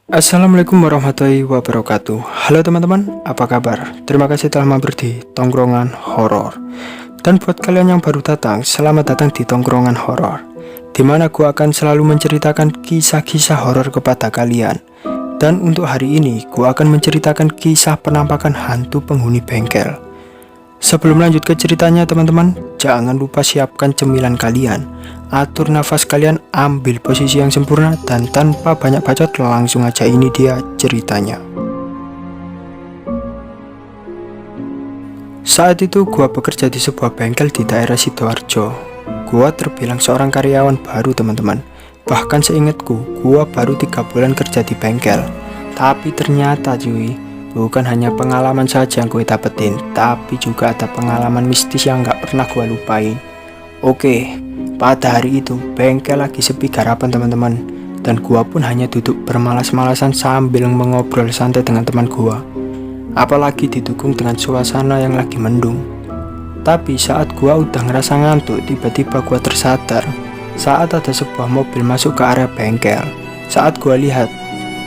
Assalamualaikum warahmatullahi wabarakatuh. Halo teman-teman, apa kabar? Terima kasih telah mampir di Tongkrongan Horor. Dan buat kalian yang baru datang, selamat datang di Tongkrongan Horor, di mana gua akan selalu menceritakan kisah-kisah horor kepada kalian. Dan untuk hari ini, gua akan menceritakan kisah penampakan hantu penghuni bengkel. Sebelum lanjut ke ceritanya teman-teman, jangan lupa siapkan cemilan kalian, atur nafas kalian, ambil posisi yang sempurna, dan tanpa banyak bacot langsung aja ini dia ceritanya. Saat itu gua bekerja di sebuah bengkel di daerah Sidoarjo. Gua terbilang seorang karyawan baru teman-teman. Bahkan seingatku, gua baru 3 bulan kerja di bengkel. Tapi ternyata cuy, bukan hanya pengalaman saja yang gue dapetin, tapi juga ada pengalaman mistis yang gak pernah gue lupain. Oke, pada hari itu bengkel lagi sepi garapan teman-teman, dan gue pun hanya duduk bermalas-malasan sambil mengobrol santai dengan teman gue. Apalagi didukung dengan suasana yang lagi mendung. Tapi saat gue udah ngerasa ngantuk, tiba-tiba gue tersadar saat ada sebuah mobil masuk ke area bengkel. Saat gue lihat,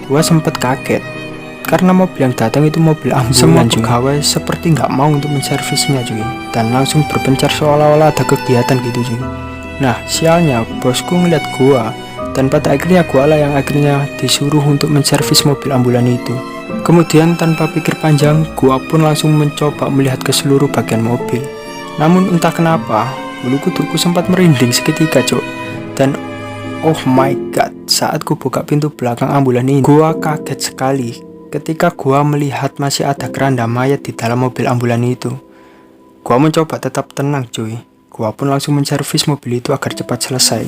gue sempet kaget karena mobil yang datang itu mobil ambulan. Semua pegawai seperti nggak mau untuk menservisnya cuy, dan langsung berpencar seolah-olah ada kegiatan gitu cuy. Nah sialnya bosku ngeliat gua, dan pada akhirnya gua lah yang akhirnya disuruh untuk menservis mobil ambulan itu. Kemudian tanpa pikir panjang, gua pun langsung mencoba melihat ke seluruh bagian mobil. Namun entah kenapa bulu kuduku sempat merinding seketika cok. Dan oh my god, saat ku buka pintu belakang ambulan ini, gua kaget sekali ketika gua melihat masih ada keranda mayat di dalam mobil ambulan itu. Gua mencoba tetap tenang cuy. Gua pun langsung menservis mobil itu agar cepat selesai.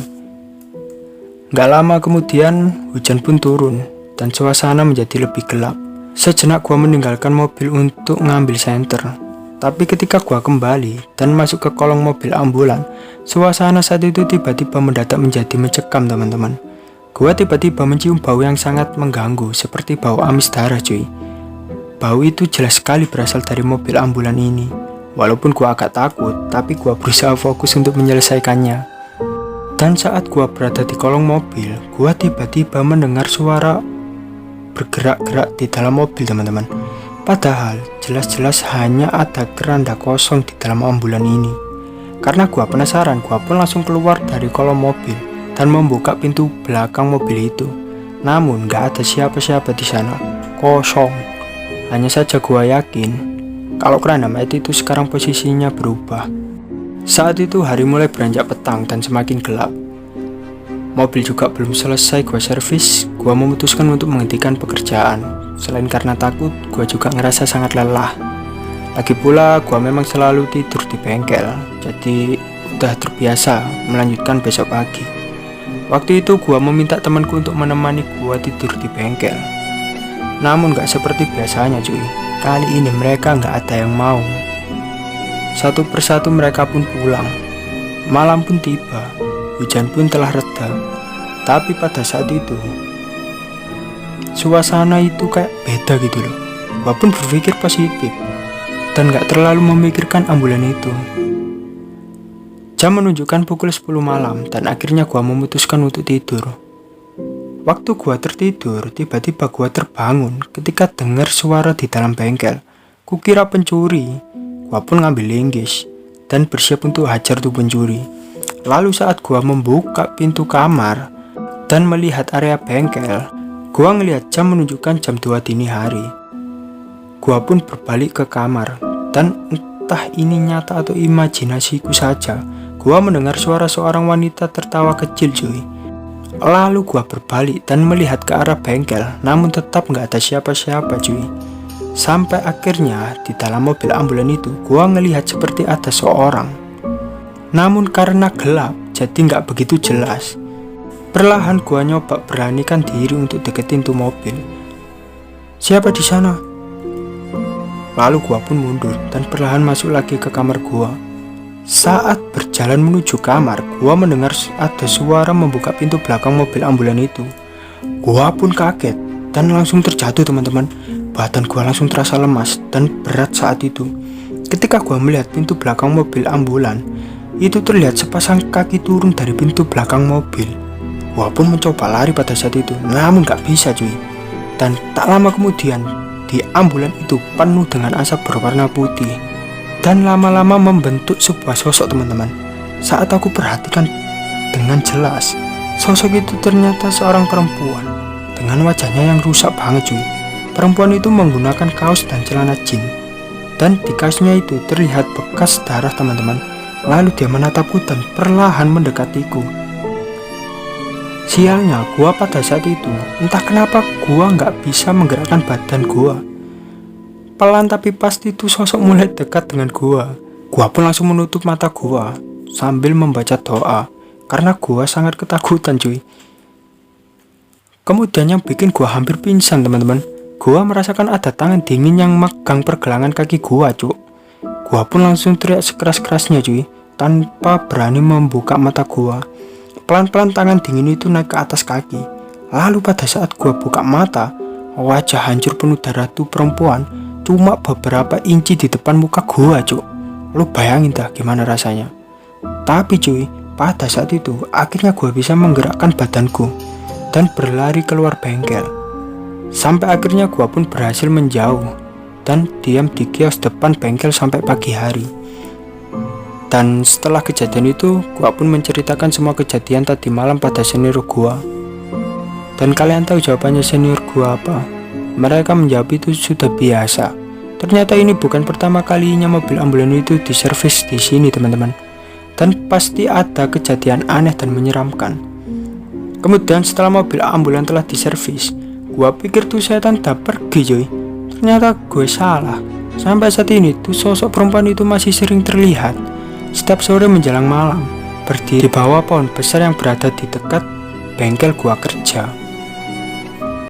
Gak lama kemudian hujan pun turun dan suasana menjadi lebih gelap. Sejenak gua meninggalkan mobil untuk ngambil senter. Tapi ketika gua kembali dan masuk ke kolong mobil ambulan, suasana saat itu tiba-tiba mendadak menjadi mencekam teman-teman. Gua tiba-tiba mencium bau yang sangat mengganggu, seperti bau amis darah cuy. Bau itu jelas sekali berasal dari mobil ambulan ini. Walaupun gua agak takut, tapi gua berusaha fokus untuk menyelesaikannya. Dan saat gua berada di kolong mobil, gua tiba-tiba mendengar suara bergerak-gerak di dalam mobil teman-teman. Padahal jelas-jelas hanya ada keranda kosong di dalam ambulan ini. Karena gua penasaran, gua pun langsung keluar dari kolong mobil dan membuka pintu belakang mobil itu. Namun gak ada siapa-siapa di sana, kosong. Hanya saja gua yakin kalau keranda mayat itu sekarang posisinya berubah. Saat itu hari mulai beranjak petang dan semakin gelap. Mobil juga belum selesai gua servis. Gua memutuskan untuk menghentikan pekerjaan. Selain karena takut, gua juga ngerasa sangat lelah. Lagi pula gua memang selalu tidur di bengkel, jadi udah terbiasa melanjutkan besok pagi. Waktu itu gua meminta temanku untuk menemani gua tidur di bengkel. Namun gak seperti biasanya cuy. Kali ini mereka gak ada yang mau. Satu persatu mereka pun pulang. Malam pun tiba. Hujan pun telah reda. Tapi pada saat itu suasana itu kayak beda gitu loh. Gua pun berpikir positif dan gak terlalu memikirkan ambulan itu. Jam menunjukkan pukul 10 malam dan akhirnya gua memutuskan untuk tidur. Waktu gua tertidur, tiba-tiba gua terbangun ketika dengar suara di dalam bengkel. Kukira pencuri. Gua pun ngambil linggis dan bersiap untuk hajar tuh pencuri. Lalu saat gua membuka pintu kamar dan melihat area bengkel, gua ngelihat jam menunjukkan jam 2 dini hari. Gua pun berbalik ke kamar dan entah ini nyata atau imajinasiku saja, gua mendengar suara seorang wanita tertawa kecil cuy. Lalu gua berbalik dan melihat ke arah bengkel, namun tetap gak ada siapa-siapa cuy. Sampai akhirnya di dalam mobil ambulan itu gua ngelihat seperti ada seorang. Namun karena gelap, jadi gak begitu jelas. Perlahan gua nyoba beranikan diri untuk deketin tuh mobil. Siapa di sana? Lalu gua pun mundur dan perlahan masuk lagi ke kamar gua. Saat berjalan menuju kamar, gua mendengar ada suara membuka pintu belakang mobil ambulan itu. Gua pun kaget dan langsung terjatuh teman-teman. Badan gua langsung terasa lemas dan berat saat itu. Ketika gua melihat pintu belakang mobil ambulan, itu terlihat sepasang kaki turun dari pintu belakang mobil. Gua pun mencoba lari pada saat itu, namun gak bisa cuy. Dan tak lama kemudian, di ambulan itu penuh dengan asap berwarna putih dan lama-lama membentuk sebuah sosok, teman-teman. Saat aku perhatikan dengan jelas, sosok itu ternyata seorang perempuan dengan wajahnya yang rusak banget cuy. Perempuan itu menggunakan kaos dan celana jeans, dan di kaosnya itu terlihat bekas darah, teman-teman. Lalu dia menatapku dan perlahan mendekatiku. Sialnya, gua pada saat itu entah kenapa gua nggak bisa menggerakkan badan gua. Pelan tapi pasti itu sosok mulai dekat dengan gua. Gua pun langsung menutup mata gua sambil membaca doa karena gua sangat ketakutan cuy. Kemudian yang bikin gua hampir pingsan, teman-teman, gua merasakan ada tangan dingin yang megang pergelangan kaki gua cuy. Gua pun langsung teriak sekeras-kerasnya cuy, tanpa berani membuka mata gua. Pelan-pelan tangan dingin itu naik ke atas kaki. Lalu pada saat gua buka mata, wajah hancur penuh darah tuh perempuan cuma beberapa inci di depan muka gua cuy. Lu bayangin dah gimana rasanya. Tapi cuy, pada saat itu akhirnya gua bisa menggerakkan badanku dan berlari keluar bengkel. Sampai akhirnya gua pun berhasil menjauh dan diam di kios depan bengkel sampai pagi hari. Dan setelah kejadian itu, gua pun menceritakan semua kejadian tadi malam pada senior gua. Dan kalian tahu jawabannya senior gua apa? Mereka menjawab itu sudah biasa. Ternyata ini bukan pertama kalinya mobil ambulan itu diservis di sini, teman-teman. Dan pasti ada kejadian aneh dan menyeramkan. Kemudian setelah mobil ambulan telah diservis, gua pikir tuh setan tak pergi cuy. Ternyata gue salah. Sampai saat ini tuh sosok perempuan itu masih sering terlihat setiap sore menjelang malam, berdiri di bawah pohon besar yang berada di dekat bengkel gua kerja.